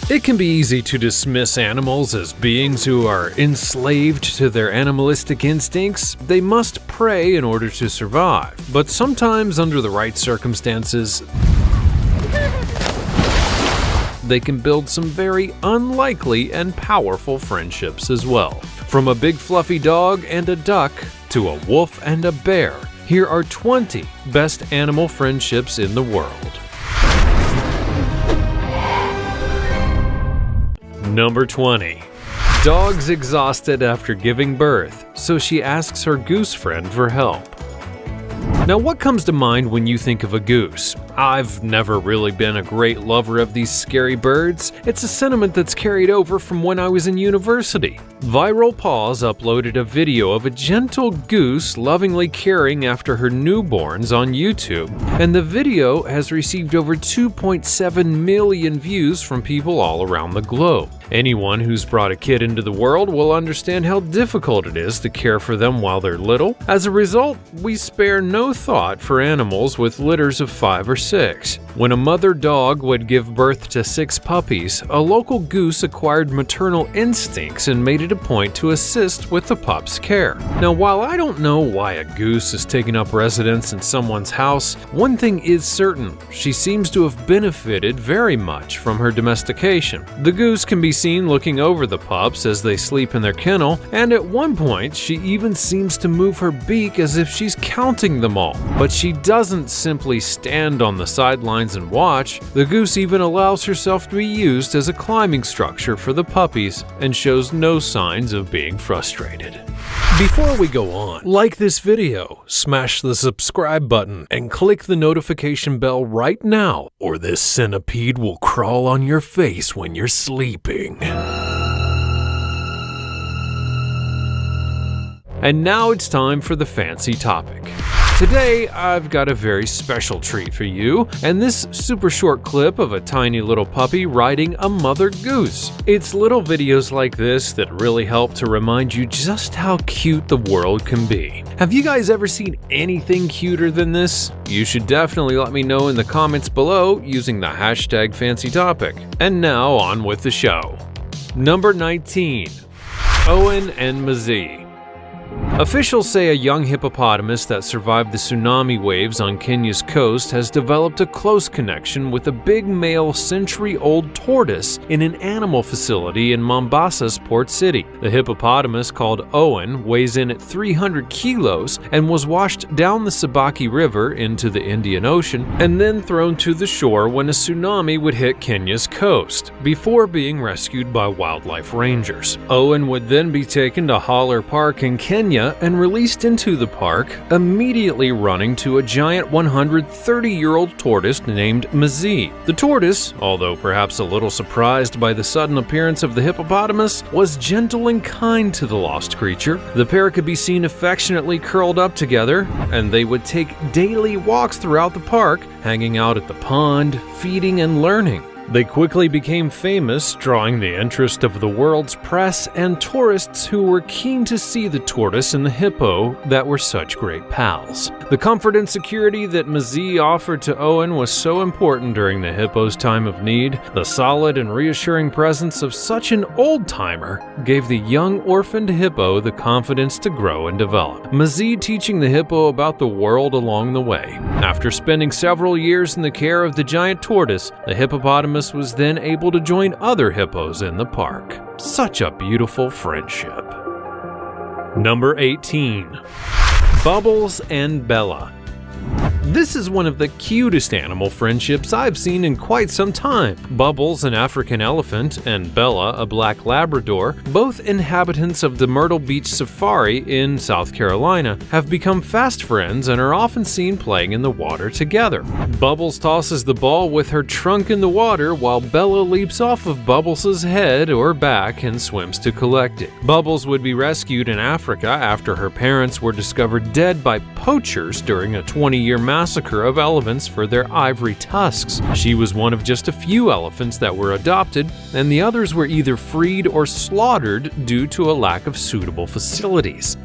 It can be easy to dismiss animals as beings who are enslaved to their animalistic instincts. They must prey in order to survive. But sometimes, under the right circumstances, they can build some very unlikely and powerful friendships as well. From a big fluffy dog and a duck to a wolf and a bear, here are 20 best animal friendships in the world. Number 20. Dog's exhausted after giving birth, so she asks her goose friend for help. Now, what comes to mind when you think of a goose? I've never really been a great lover of these scary birds. It's a sentiment that's carried over from when I was in university. Viral Paws uploaded a video of a gentle goose lovingly caring after her newborns on YouTube, and the video has received over 2.7 million views from people all around the globe. Anyone who's brought a kid into the world will understand how difficult it is to care for them while they're little. As a result, we spare no thought for animals with litters of 5 or 6. When a mother dog would give birth to 6 puppies, a local goose acquired maternal instincts and made it a point to assist with the pup's care. Now, while I don't know why a goose is taking up residence in someone's house, one thing is certain: she seems to have benefited very much from her domestication. The goose can be seen looking over the pups as they sleep in their kennel, and at one point she even seems to move her beak as if she's counting them all. But she doesn't simply stand on the sidelines and watch. The goose even allows herself to be used as a climbing structure for the puppies and shows no signs of being frustrated. Before we go on, like this video, smash the subscribe button, and click the notification bell right now, or this centipede will crawl on your face when you're sleeping. And now it's time for the fancy topic. Today, I've got a very special treat for you, and this super short clip of a tiny little puppy riding a mother goose. It's little videos like this that really help to remind you just how cute the world can be. Have you guys ever seen anything cuter than this? You should definitely let me know in the comments below using the hashtag #FancyTopic. And now on with the show. Number 19. Owen and Mzee. Officials say a young hippopotamus that survived the tsunami waves on Kenya's coast has developed a close connection with a big male century-old tortoise in an animal facility in Mombasa's port city. The hippopotamus, called Owen, weighs in at 300 kilos and was washed down the Sabaki River into the Indian Ocean and then thrown to the shore when a tsunami would hit Kenya's coast, before being rescued by wildlife rangers. Owen would then be taken to Haller Park in Kenya and released into the park, immediately running to a giant 130-year-old tortoise named Mzee. The tortoise, although perhaps a little surprised by the sudden appearance of the hippopotamus, was gentle and kind to the lost creature. The pair could be seen affectionately curled up together, and they would take daily walks throughout the park, hanging out at the pond, feeding and learning. They quickly became famous, drawing the interest of the world's press and tourists who were keen to see the tortoise and the hippo that were such great pals. The comfort and security that Mzee offered to Owen was so important during the hippo's time of need. The solid and reassuring presence of such an old-timer gave the young orphaned hippo the confidence to grow and develop, Mzee teaching the hippo about the world along the way. After spending several years in the care of the giant tortoise, the hippopotamus was then able to join other hippos in the park. Such a beautiful friendship. Number 18. Bubbles and Bella. This is one of the cutest animal friendships I've seen in quite some time. Bubbles, an African elephant, and Bella, a black Labrador, both inhabitants of the Myrtle Beach Safari in South Carolina, have become fast friends and are often seen playing in the water together. Bubbles tosses the ball with her trunk in the water while Bella leaps off of Bubbles' head or back and swims to collect it. Bubbles would be rescued in Africa after her parents were discovered dead by poachers during a 20-year massacre of elephants for their ivory tusks. She was one of just a few elephants that were adopted, and the others were either freed or slaughtered due to a lack of suitable facilities.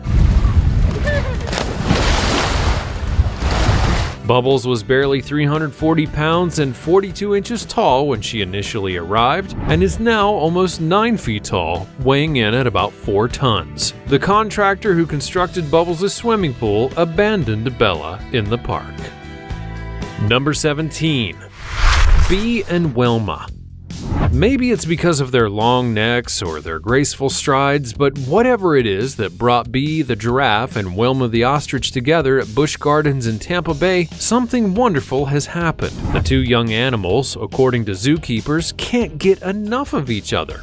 Bubbles was barely 340 pounds and 42 inches tall when she initially arrived, and is now almost 9 feet tall, weighing in at about 4 tons. The contractor who constructed Bubbles' swimming pool abandoned Bella in the park. Number 17. Bee and Wilma. Maybe it's because of their long necks or their graceful strides, but whatever it is that brought Bee the giraffe and Wilma the ostrich together at Busch Gardens in Tampa Bay, something wonderful has happened. The two young animals, according to zookeepers, can't get enough of each other.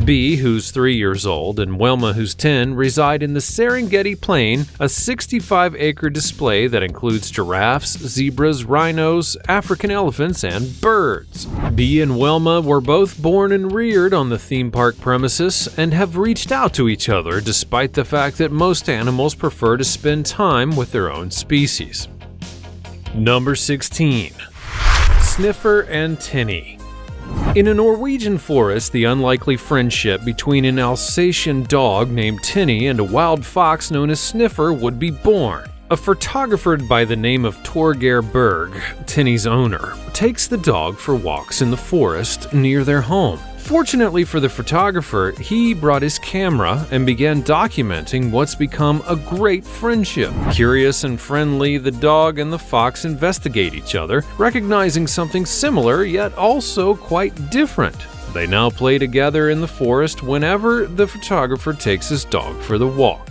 Bee, who's 3 years old, and Wilma, who's 10, reside in the Serengeti Plain, a 65-acre display that includes giraffes, zebras, rhinos, African elephants, and birds. Bee and Wilma were both born and reared on the theme park premises and have reached out to each other despite the fact that most animals prefer to spend time with their own species. Number 16. Sniffer and Tinny. In a Norwegian forest, the unlikely friendship between an Alsatian dog named Tinny and a wild fox known as Sniffer would be born. A photographer by the name of Torgeir Berg, Tinny's owner, takes the dog for walks in the forest near their home. Fortunately for the photographer, he brought his camera and began documenting what's become a great friendship. Curious and friendly, the dog and the fox investigate each other, recognizing something similar yet also quite different. They now play together in the forest whenever the photographer takes his dog for the walk.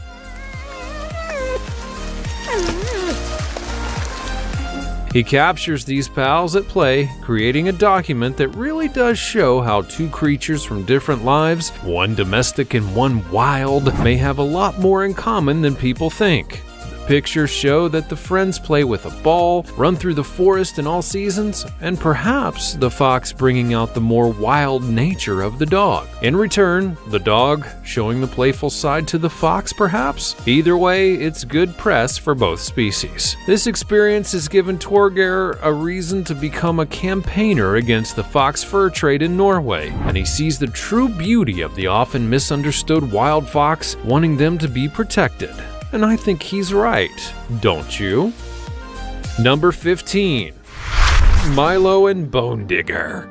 He captures these pals at play, creating a document that really does show how two creatures from different lives, one domestic and one wild, may have a lot more in common than people think. The pictures show that the friends play with a ball, run through the forest in all seasons, and perhaps the fox bringing out the more wild nature of the dog. In return, the dog showing the playful side to the fox, perhaps? Either way, it's good press for both species. This experience has given Torgeir a reason to become a campaigner against the fox fur trade in Norway, and he sees the true beauty of the often misunderstood wild fox, wanting them to be protected. And I think he's right, don't you? Number 15. Milo and Bone Digger.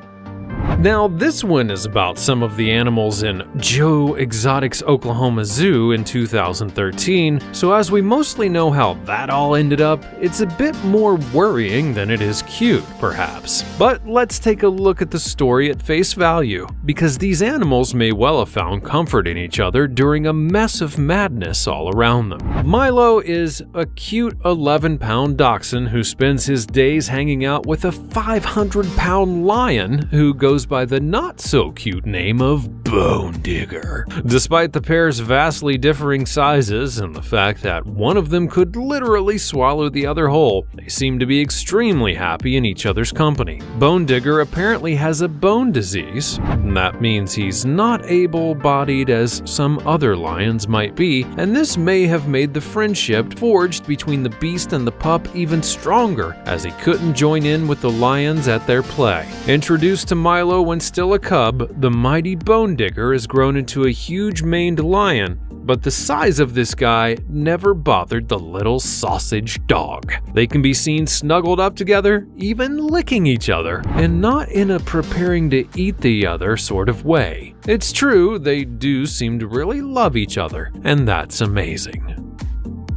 Now, this one is about some of the animals in Joe Exotics Oklahoma Zoo in 2013, so as we mostly know how that all ended up, it's a bit more worrying than it is cute, perhaps. But let's take a look at the story at face value, because these animals may well have found comfort in each other during a mess of madness all around them. Milo is a cute 11-pound dachshund who spends his days hanging out with a 500-pound lion who goes by the not-so-cute name of Bone Digger. Despite the pair's vastly differing sizes and the fact that one of them could literally swallow the other whole, they seem to be extremely happy in each other's company. Bone Digger apparently has a bone disease, and that means he's not able-bodied as some other lions might be, and this may have made the friendship forged between the beast and the pup even stronger, as he couldn't join in with the lions at their play. Introduced to Milo when still a cub, the mighty Bone Digger has grown into a huge maned lion, but the size of this guy never bothered the little sausage dog. They can be seen snuggled up together, even licking each other, and not in a preparing to eat the other sort of way. It's true, they do seem to really love each other, and that's amazing.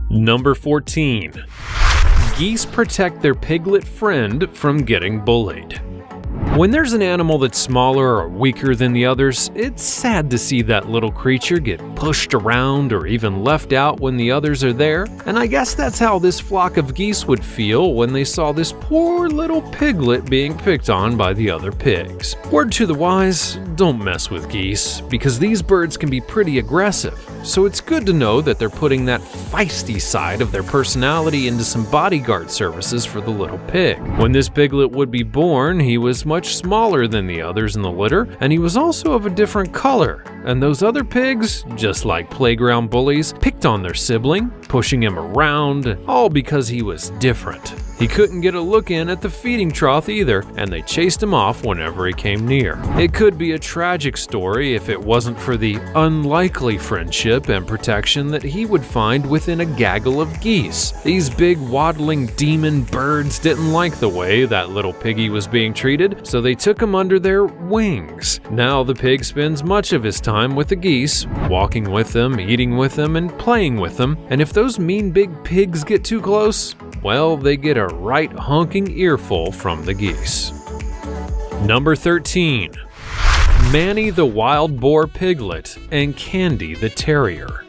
Number 14. Geese protect their piglet friend from getting bullied. When there's an animal that's smaller or weaker than the others, it's sad to see that little creature get pushed around or even left out when the others are there, and I guess that's how this flock of geese would feel when they saw this poor little piglet being picked on by the other pigs. Word to the wise, don't mess with geese, because these birds can be pretty aggressive, so it's good to know that they're putting that feisty side of their personality into some bodyguard services for the little pig. When this piglet would be born, he was much smaller than the others in the litter, and he was also of a different color, and those other pigs, just like playground bullies, picked on their sibling, pushing him around, all because he was different. He couldn't get a look in at the feeding trough either, and they chased him off whenever he came near. It could be a tragic story if it wasn't for the unlikely friendship and protection that he would find within a gaggle of geese. These big waddling demon birds didn't like the way that little piggy was being treated, so they took him under their wings. Now the pig spends much of his time with the geese, walking with them, eating with them, and playing with them, and if those mean big pigs get too close, well, they get a right honking earful from the geese. Number 13. Manny the wild boar piglet and Candy the terrier.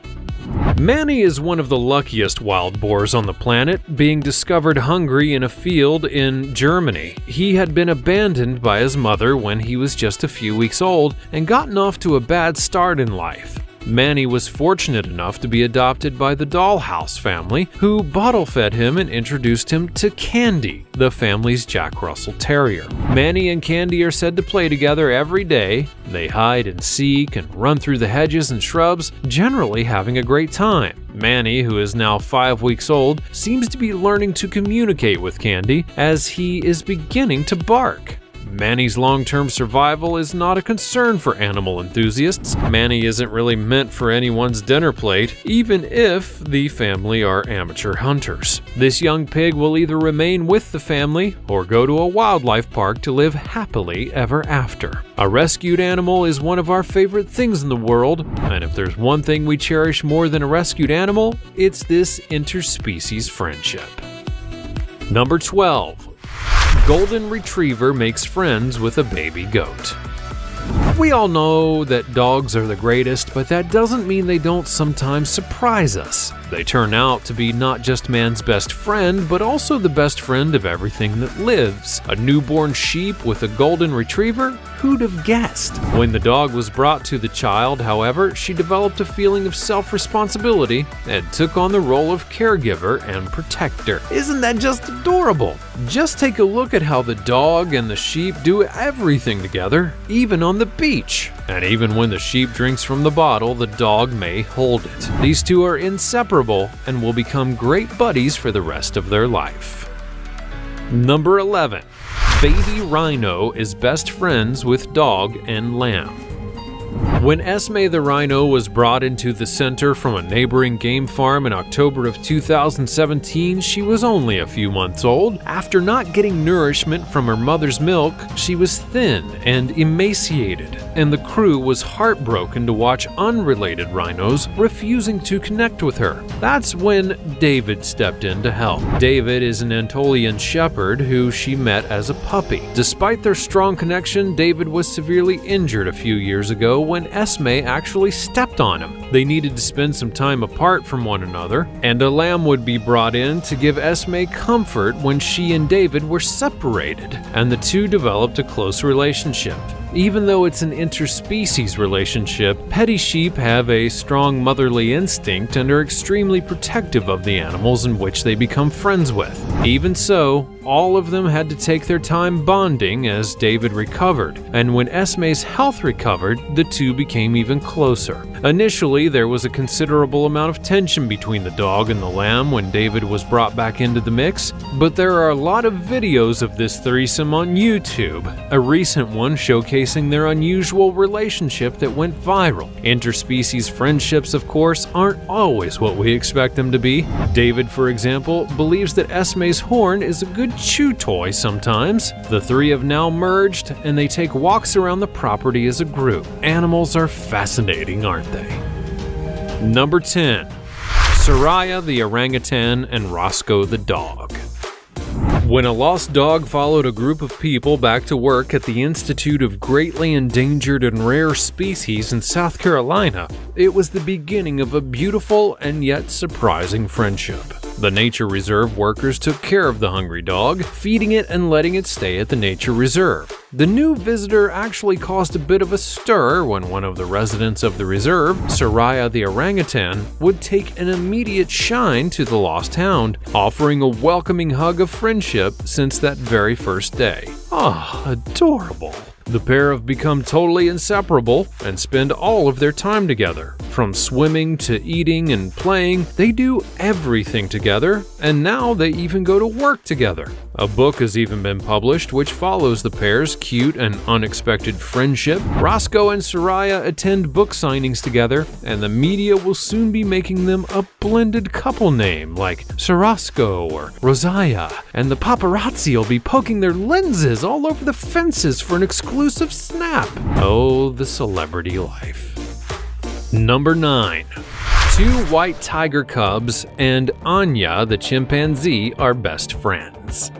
Manny is one of the luckiest wild boars on the planet, being discovered hungry in a field in Germany. He had been abandoned by his mother when he was just a few weeks old and gotten off to a bad start in life. Manny was fortunate enough to be adopted by the Dollhouse family, who bottle-fed him and introduced him to Candy, the family's Jack Russell Terrier. Manny and Candy are said to play together every day. They hide and seek and run through the hedges and shrubs, generally having a great time. Manny, who is now 5 weeks old, seems to be learning to communicate with Candy as he is beginning to bark. Manny's long-term survival is not a concern for animal enthusiasts. Manny isn't really meant for anyone's dinner plate, even if the family are amateur hunters. This young pig will either remain with the family or go to a wildlife park to live happily ever after. A rescued animal is one of our favorite things in the world, and if there's one thing we cherish more than a rescued animal, it's this interspecies friendship. Number 12. Golden Retriever makes friends with a baby goat. We all know that dogs are the greatest, but that doesn't mean they don't sometimes surprise us. They turn out to be not just man's best friend, but also the best friend of everything that lives. A newborn sheep with a golden retriever? Who'd have guessed? When the dog was brought to the child, however, she developed a feeling of self-responsibility and took on the role of caregiver and protector. Isn't that just adorable? Just take a look at how the dog and the sheep do everything together, even on the beach. And even when the sheep drinks from the bottle, the dog may hold it. These two are inseparable and will become great buddies for the rest of their life. Number 11. Baby rhino is best friends with dog and lamb. When Esme the rhino was brought into the center from a neighboring game farm in October of 2017, she was only a few months old. After not getting nourishment from her mother's milk, she was thin and emaciated, and the crew was heartbroken to watch unrelated rhinos refusing to connect with her. That's when David stepped in to help. David is an Anatolian shepherd who she met as a puppy. Despite their strong connection, David was severely injured a few years ago when Esme actually stepped on him. They needed to spend some time apart from one another, and a lamb would be brought in to give Esme comfort when she and David were separated, and the two developed a close relationship. Even though it's an interspecies relationship, petty sheep have a strong motherly instinct and are extremely protective of the animals in which they become friends with. Even so, all of them had to take their time bonding as David recovered, and when Esme's health recovered, the two became even closer. Initially, there was a considerable amount of tension between the dog and the lamb when David was brought back into the mix, but there are a lot of videos of this threesome on YouTube, a recent one showcasing their unusual relationship that went viral. Interspecies friendships, of course, aren't always what we expect them to be. David, for example, believes that Esme's horn is a good chew toy sometimes. The three have now merged, and they take walks around the property as a group. Animals are fascinating, aren't they? Number 10. Soraya the orangutan and Roscoe the dog. When a lost dog followed a group of people back to work at the Institute of Greatly Endangered and Rare Species in South Carolina, it was the beginning of a beautiful and yet surprising friendship. The nature reserve workers took care of the hungry dog, feeding it and letting it stay at the nature reserve. The new visitor actually caused a bit of a stir when one of the residents of the reserve, Soraya the orangutan, would take an immediate shine to the lost hound, offering a welcoming hug of friendship since that very first day. Adorable. The pair have become totally inseparable and spend all of their time together. From swimming to eating and playing, they do everything together, and now they even go to work together. A book has even been published which follows the pair's cute and unexpected friendship. Roscoe and Soraya attend book signings together, and the media will soon be making them a blended couple name like Sorosco or Rosiah, and the paparazzi will be poking their lenses all over the fences for an exclusive snap. Oh, the celebrity life. Number 9. 2 white tiger cubs and Anya the chimpanzee are best friends.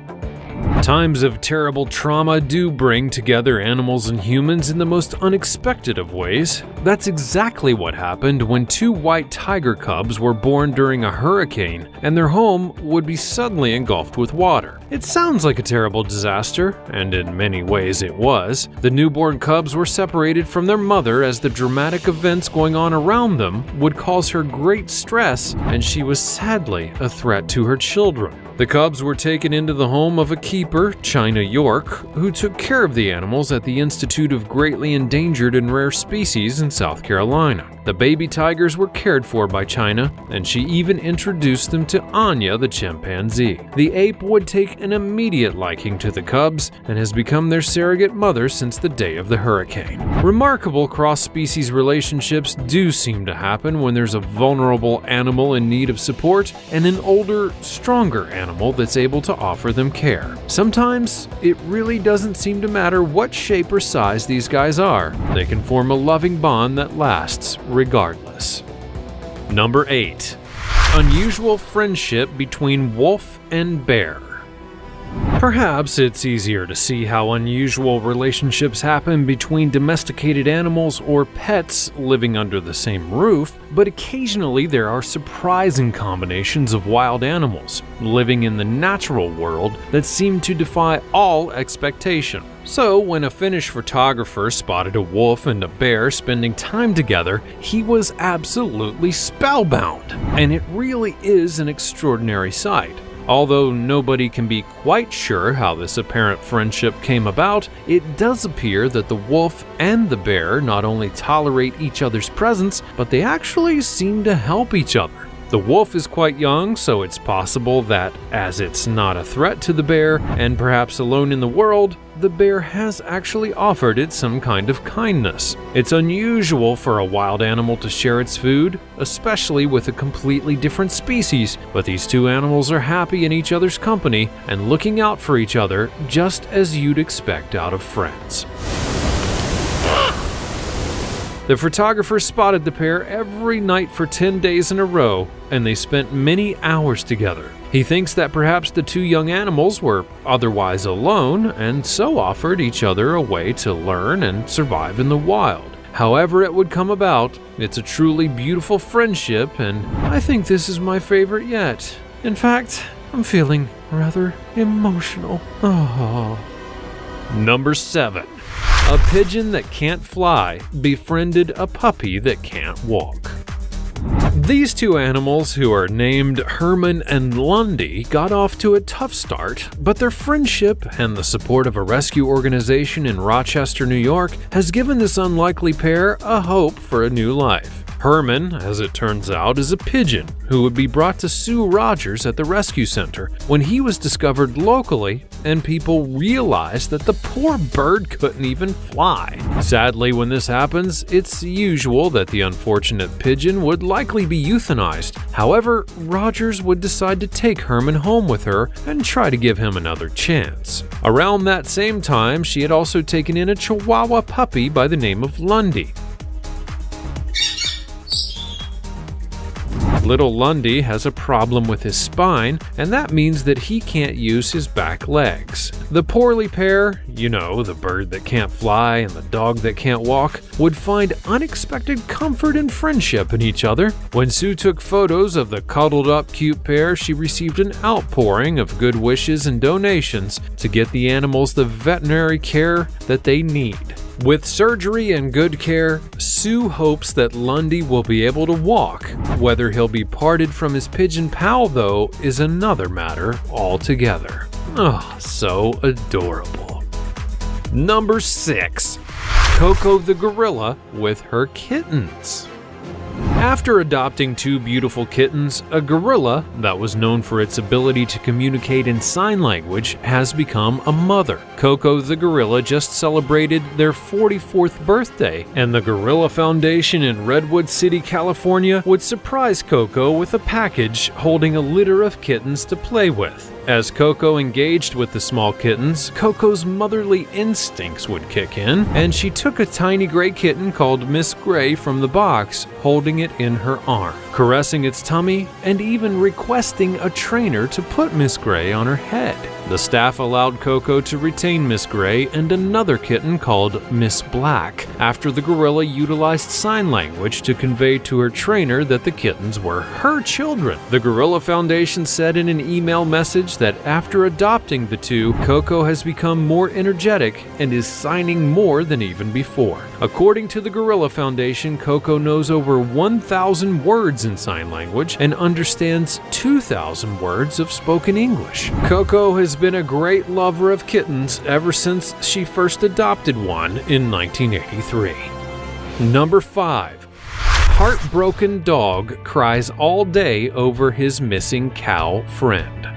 Times of terrible trauma do bring together animals and humans in the most unexpected of ways. That's exactly what happened when 2 white tiger cubs were born during a hurricane, and their home would be suddenly engulfed with water. It sounds like a terrible disaster, and in many ways it was. The newborn cubs were separated from their mother as the dramatic events going on around them would cause her great stress, and she was sadly a threat to her children. The cubs were taken into the home of a keeper, China York, who took care of the animals at the Institute of Greatly Endangered and Rare Species in South Carolina. The baby tigers were cared for by China, and she even introduced them to Anya the chimpanzee. The ape would take an immediate liking to the cubs and has become their surrogate mother since the day of the hurricane. Remarkable cross-species relationships do seem to happen when there's a vulnerable animal in need of support and an older, stronger animal that's able to offer them care. Sometimes it really doesn't seem to matter what shape or size these guys are. They can form a loving bond that lasts regardless. Number 8. Unusual friendship between wolf and bear. Perhaps it's easier to see how unusual relationships happen between domesticated animals or pets living under the same roof, but occasionally there are surprising combinations of wild animals living in the natural world that seem to defy all expectation. So, when a Finnish photographer spotted a wolf and a bear spending time together, he was absolutely spellbound. And it really is an extraordinary sight. Although nobody can be quite sure how this apparent friendship came about, it does appear that the wolf and the bear not only tolerate each other's presence, but they actually seem to help each other. The wolf is quite young, so it's possible that, as it's not a threat to the bear and perhaps alone in the world, the bear has actually offered it some kind of kindness. It's unusual for a wild animal to share its food, especially with a completely different species, but these two animals are happy in each other's company and looking out for each other just as you'd expect out of friends. The photographer spotted the pair every night for 10 days in a row, and they spent many hours together. He thinks that perhaps the two young animals were otherwise alone and so offered each other a way to learn and survive in the wild. However it would come about, it's a truly beautiful friendship, and I think this is my favorite yet. In fact, I'm feeling rather emotional. Oh. Number 7. A pigeon that can't fly befriended a puppy that can't walk. These two animals, who are named Herman and Lundy, got off to a tough start, but their friendship and the support of a rescue organization in Rochester, New York, has given this unlikely pair a hope for a new life. Herman, as it turns out, is a pigeon who would be brought to Sue Rogers at the rescue center when he was discovered locally and people realized that the poor bird couldn't even fly. Sadly, when this happens, it's usual that the unfortunate pigeon would likely be euthanized. However, Rogers would decide to take Herman home with her and try to give him another chance. Around that same time, she had also taken in a Chihuahua puppy by the name of Lundy. Little Lundy has a problem with his spine, and that means that he can't use his back legs. The poorly pair, you know, the bird that can't fly and the dog that can't walk, would find unexpected comfort and friendship in each other. When Sue took photos of the cuddled up cute pair, she received an outpouring of good wishes and donations to get the animals the veterinary care that they need. With surgery and good care, Sue hopes that Lundy will be able to walk. Whether he'll be parted from his pigeon pal, though, is another matter altogether. Oh, so adorable. Number 6. Coco the gorilla with her kittens. After adopting two beautiful kittens, a gorilla that was known for its ability to communicate in sign language has become a mother. Coco the gorilla just celebrated their 44th birthday, and the Gorilla Foundation in Redwood City, California would surprise Coco with a package holding a litter of kittens to play with. As Coco engaged with the small kittens, Coco's motherly instincts would kick in, and she took a tiny gray kitten called Miss Gray from the box, holding it in her arm, caressing its tummy, and even requesting a trainer to put Miss Gray on her head. The staff allowed Coco to retain Miss Gray and another kitten called Miss Black, after the gorilla utilized sign language to convey to her trainer that the kittens were her children. The Gorilla Foundation said in an email message that after adopting the two, Coco has become more energetic and is signing more than even before. According to the Gorilla Foundation, Coco knows over 1,000 words in sign language and understands 2,000 words of spoken English. Coco has been a great lover of kittens ever since she first adopted one in 1983. Number 5. Heartbroken dog cries all day over his missing cow friend.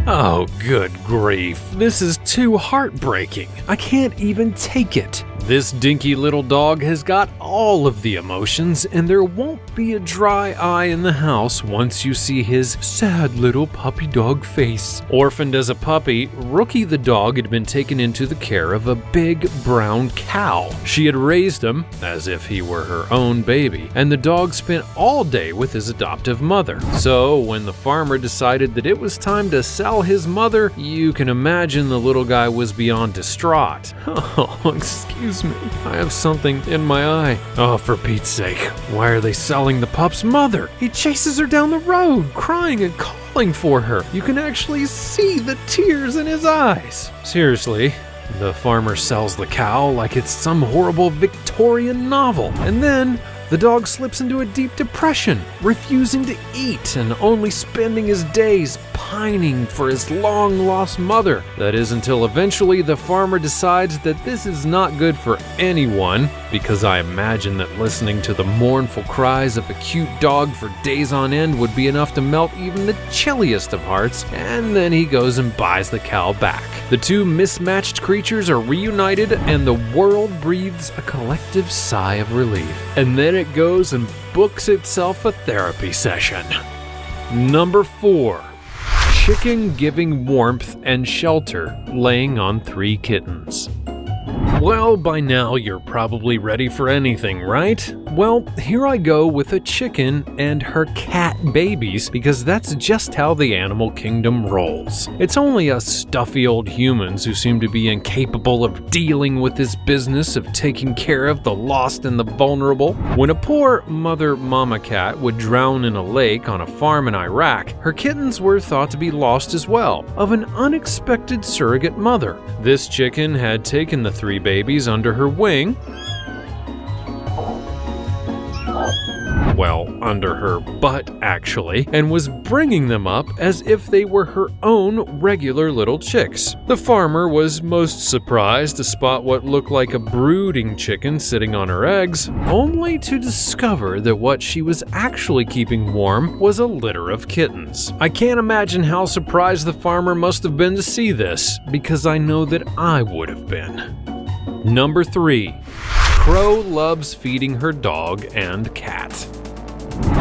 Oh, good grief. This is too heartbreaking. I can't even take it. This dinky little dog has got all of the emotions, and there won't be a dry eye in the house once you see his sad little puppy dog face. Orphaned as a puppy, Rookie the dog had been taken into the care of a big brown cow. She had raised him as if he were her own baby, and the dog spent all day with his adoptive mother. So when the farmer decided that it was time to sell his mother, you can imagine the little guy was beyond distraught. Oh, excuse me, I have something in my eye. Oh, for Pete's sake, why are they selling the pup's mother? He chases her down the road, crying and calling for her. You can actually see the tears in his eyes. Seriously, the farmer sells the cow like it's some horrible Victorian novel, and then the dog slips into a deep depression, refusing to eat and only spending his days pining for his long-lost mother. That is until eventually the farmer decides that this is not good for anyone, because I imagine that listening to the mournful cries of a cute dog for days on end would be enough to melt even the chilliest of hearts, and then he goes and buys the cow back. The two mismatched creatures are reunited, and the world breathes a collective sigh of relief. And then it goes and books itself a therapy session. Number 4. Chicken giving warmth and shelter, laying on 3 kittens. Well, by now you're probably ready for anything, right? Well, here I go with a chicken and her cat babies, because that's just how the animal kingdom rolls. It's only us stuffy old humans who seem to be incapable of dealing with this business of taking care of the lost and the vulnerable. When a poor mother mama cat would drown in a lake on a farm in Iraq, her kittens were thought to be lost as well, of an unexpected surrogate mother. This chicken had taken the 3 babies under her wing, well, under her butt actually, and was bringing them up as if they were her own regular little chicks. The farmer was most surprised to spot what looked like a brooding chicken sitting on her eggs, only to discover that what she was actually keeping warm was a litter of kittens. I can't imagine how surprised the farmer must have been to see this, because I know that I would have been. Number 3. Crow loves feeding her dog and cat.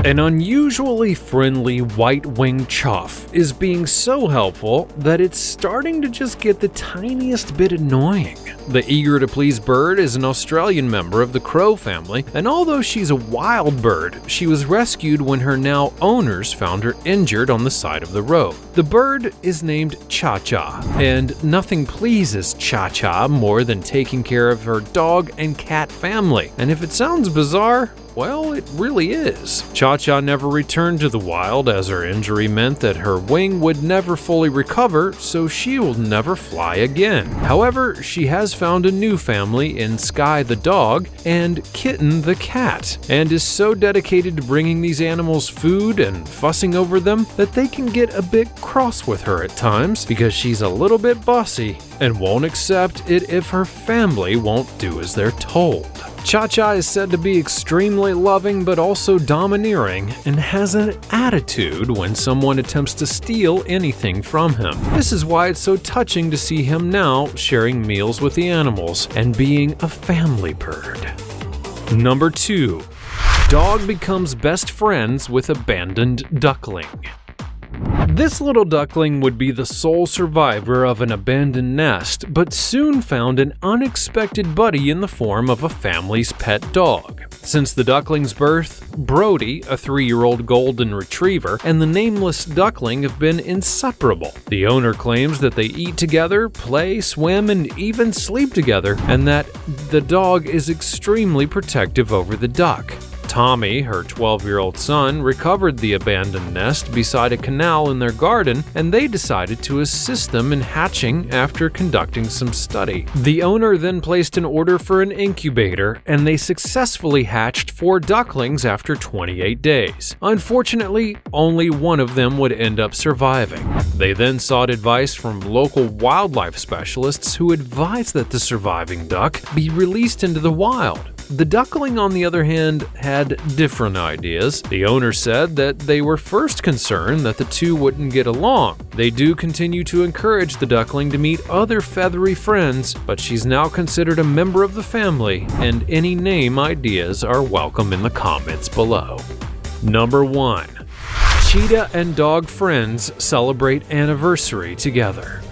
An unusually friendly white-winged chough is being so helpful that it's starting to just get the tiniest bit annoying. The eager-to-please bird is an Australian member of the crow family, and although she's a wild bird, she was rescued when her now owners found her injured on the side of the road. The bird is named Cha-Cha, and nothing pleases Cha-Cha more than taking care of her dog and cat family. And if it sounds bizarre, well, it really is. Cha-Cha never returned to the wild, as her injury meant that her wing would never fully recover, so she will never fly again. However, she has found a new family in Sky the dog and Kitten the cat, and is so dedicated to bringing these animals food and fussing over them that they can get a bit cross with her at times, because she's a little bit bossy and won't accept it if her family won't do as they're told. Cha-Cha is said to be extremely loving but also domineering and has an attitude when someone attempts to steal anything from him. This is why it's so touching to see him now sharing meals with the animals and being a family bird. Number 2. Dog becomes best friends with abandoned duckling. This little duckling would be the sole survivor of an abandoned nest, but soon found an unexpected buddy in the form of a family's pet dog. Since the duckling's birth, Brody, a 3-year-old golden retriever, and the nameless duckling have been inseparable. The owner claims that they eat together, play, swim, and even sleep together, and that the dog is extremely protective over the duck. Tommy, her 12-year-old son, recovered the abandoned nest beside a canal in their garden, and they decided to assist them in hatching after conducting some study. The owner then placed an order for an incubator, and they successfully hatched 4 ducklings after 28 days. Unfortunately, only one of them would end up surviving. They then sought advice from local wildlife specialists who advised that the surviving duck be released into the wild. The duckling, on the other hand, had different ideas. The owner said that they were first concerned that the two wouldn't get along. They do continue to encourage the duckling to meet other feathery friends, but she's now considered a member of the family, and any name ideas are welcome in the comments below. Number 1. Cheetah and dog friends celebrate anniversary together.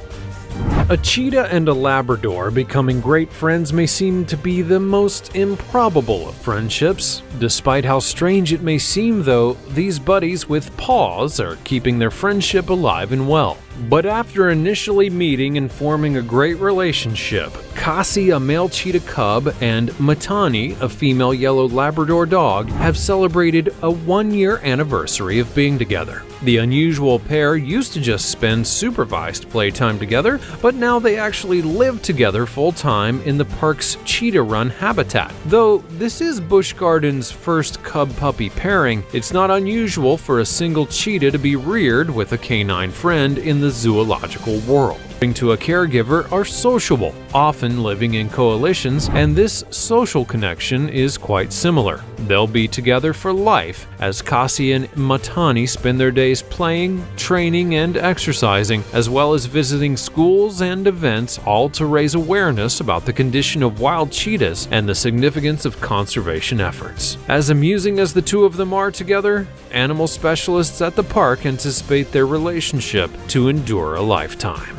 A cheetah and a Labrador becoming great friends may seem to be the most improbable of friendships. Despite how strange it may seem, though, these buddies with paws are keeping their friendship alive and well. But after initially meeting and forming a great relationship, Kasi, a male cheetah cub, and Matani, a female yellow Labrador dog, have celebrated a 1-year anniversary of being together. The unusual pair used to just spend supervised playtime together, but now they actually live together full-time in the park's Cheetah Run habitat. Though this is Busch Gardens' first cub-puppy pairing, it's not unusual for a single cheetah to be reared with a canine friend in the zoological world. To a caregiver are sociable, often living in coalitions, and this social connection is quite similar. They'll be together for life, as Kasi and Matani spend their days playing, training, and exercising, as well as visiting schools and events, all to raise awareness about the condition of wild cheetahs and the significance of conservation efforts. As amusing as the two of them are together, animal specialists at the park anticipate their relationship to endure a lifetime.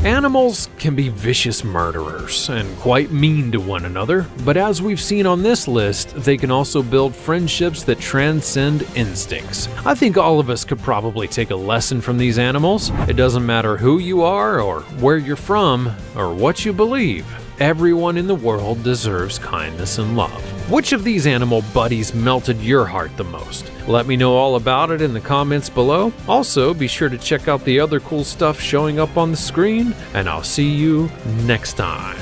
Animals can be vicious murderers and quite mean to one another, but as we've seen on this list, they can also build friendships that transcend instincts. I think all of us could probably take a lesson from these animals. It doesn't matter who you are or where you're from or what you believe. Everyone in the world deserves kindness and love. Which of these animal buddies melted your heart the most? Let me know all about it in the comments below. Also, be sure to check out the other cool stuff showing up on the screen, and I'll see you next time.